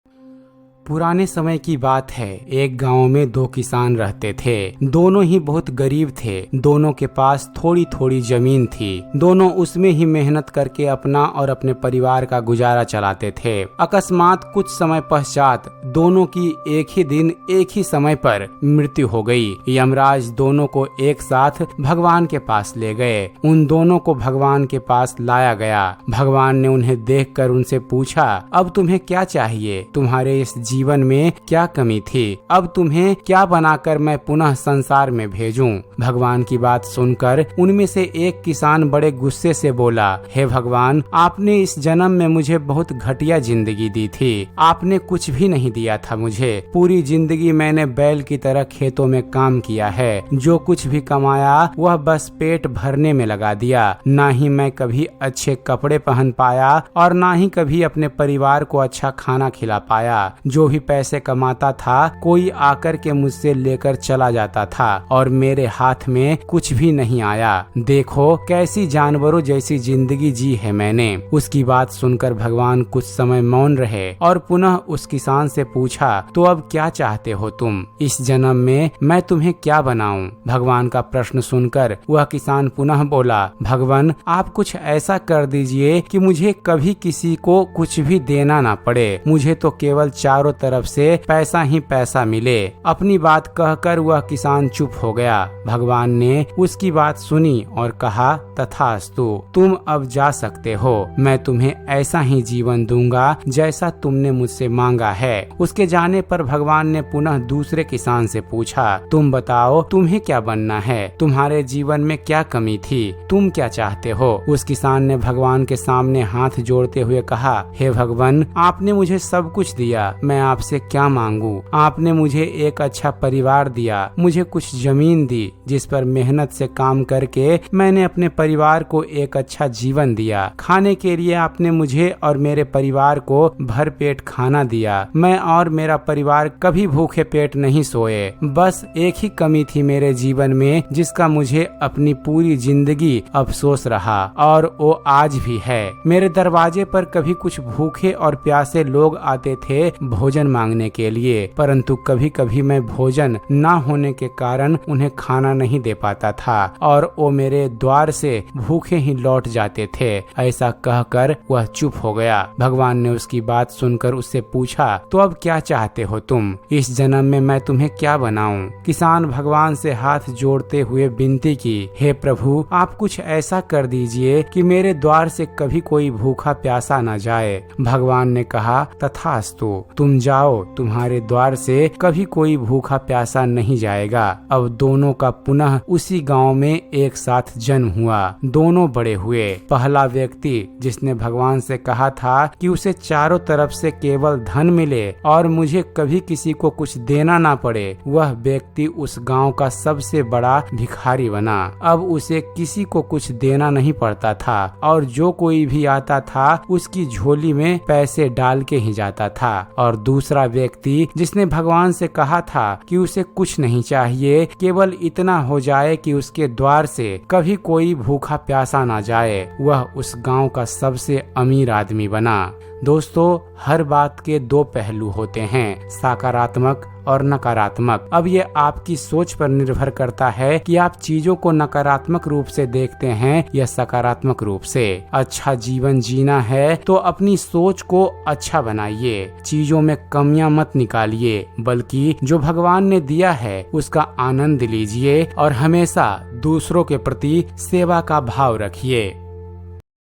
पुराने समय की बात है। एक गांव में दो किसान रहते थे। दोनों ही बहुत गरीब थे। दोनों के पास थोड़ी थोड़ी जमीन थी। दोनों उसमें ही मेहनत करके अपना और अपने परिवार का गुजारा चलाते थे। अकस्मात कुछ समय पश्चात दोनों की एक ही दिन एक ही समय पर मृत्यु हो गई। यमराज दोनों को एक साथ भगवान के पास ले गए। उन दोनों को भगवान के पास लाया गया। भगवान ने उन्हें देखकर उनसे पूछा, अब तुम्हें क्या चाहिए? तुम्हारे इस जीवन में क्या कमी थी? अब तुम्हें क्या बनाकर मैं पुनः संसार में भेजूं? भगवान की बात सुनकर उनमें से एक किसान बड़े गुस्से से बोला, हे भगवान, आपने इस जन्म में मुझे बहुत घटिया जिंदगी दी थी। आपने कुछ भी नहीं दिया था मुझे। पूरी जिंदगी मैंने बैल की तरह खेतों में काम किया है। जो कुछ भी कमाया वह बस पेट भरने में लगा दिया। ना ही मैं कभी अच्छे कपड़े पहन पाया और ना ही कभी अपने परिवार को अच्छा खाना खिला पाया। जो भी पैसे कमाता था कोई आकर के मुझसे लेकर चला जाता था और मेरे हाथ में कुछ भी नहीं आया। देखो कैसी जानवरों जैसी जिंदगी जी है मैंने। उसकी बात सुनकर भगवान कुछ समय मौन रहे और पुनः उस किसान से पूछा, तो अब क्या चाहते हो तुम? इस जन्म में मैं तुम्हें क्या बनाऊं? भगवान का प्रश्न सुनकर वह किसान पुनः बोला, भगवान, आप कुछ ऐसा कर दीजिए कि मुझे कभी किसी को कुछ भी देना ना पड़े। मुझे तो केवल चारों तरफ से पैसा ही पैसा मिले। अपनी बात कहकर वह किसान चुप हो गया। भगवान ने उसकी बात सुनी और कहा, तथास्तु, तुम अब जा सकते हो। मैं तुम्हें ऐसा ही जीवन दूंगा जैसा तुमने मुझसे मांगा है। उसके जाने पर भगवान ने पुनः दूसरे किसान से पूछा, तुम बताओ तुम्हें क्या बनना है? तुम्हारे जीवन में क्या कमी थी? तुम क्या चाहते हो? उस किसान ने भगवान के सामने हाथ जोड़ते हुए कहा, हे भगवान, आपने मुझे सब कुछ दिया, मैं आपसे क्या मांगू? आपने मुझे एक अच्छा परिवार दिया, मुझे कुछ जमीन दी जिस पर मेहनत से काम करके मैंने अपने परिवार को एक अच्छा जीवन दिया। खाने के लिए आपने मुझे और मेरे परिवार को भरपेट खाना दिया। मैं और मेरा परिवार कभी भूखे पेट नहीं सोए। बस एक ही कमी थी मेरे जीवन में जिसका मुझे अपनी पूरी जिंदगी अफसोस रहा और वो आज भी है। मेरे दरवाजे पर कभी कुछ भूखे और प्यासे लोग आते थे भोजन मांगने के लिए, परंतु कभी कभी मैं भोजन न होने के कारण उन्हें खाना नहीं दे पाता था और वो मेरे द्वार से भूखे ही लौट जाते थे। ऐसा कहकर वह चुप हो गया। भगवान ने उसकी बात सुनकर उससे पूछा, तो अब क्या चाहते हो तुम? इस जन्म में मैं तुम्हें क्या बनाऊं? किसान भगवान से हाथ जोड़ते हुए विनती की, हे प्रभु, आप कुछ ऐसा कर दीजिए कि मेरे द्वार से कभी कोई भूखा प्यासा न जाए। भगवान ने कहा, तथास्तु, तुम जाओ, तुम्हारे द्वार से कभी कोई भूखा प्यासा नहीं जाएगा। अब दोनों का पुनः उसी गांव में एक साथ जन्म हुआ। दोनों बड़े हुए। पहला व्यक्ति जिसने भगवान से कहा था कि उसे चारों तरफ से केवल धन मिले और मुझे कभी किसी को कुछ देना ना पड़े, वह व्यक्ति उस गांव का सबसे बड़ा भिखारी बना। अब उसे किसी को कुछ देना नहीं पड़ता था और जो कोई भी आता था उसकी झोली में पैसे डाल के ही जाता था। और दूसरा व्यक्ति जिसने भगवान से कहा था कि उसे कुछ नहीं चाहिए, केवल इतना हो जाए कि उसके द्वार से कभी कोई भूखा प्यासा ना जाए, वह उस गांव का सबसे अमीर आदमी बना। दोस्तों, हर बात के दो पहलू होते हैं, सकारात्मक और नकारात्मक। अब ये आपकी सोच पर निर्भर करता है कि आप चीजों को नकारात्मक रूप से देखते हैं या सकारात्मक रूप से। अच्छा जीवन जीना है तो अपनी सोच को अच्छा बनाइए। चीजों में कमियां मत निकालिए, बल्कि जो भगवान ने दिया है उसका आनंद लीजिए और हमेशा दूसरों के प्रति सेवा का भाव रखिए।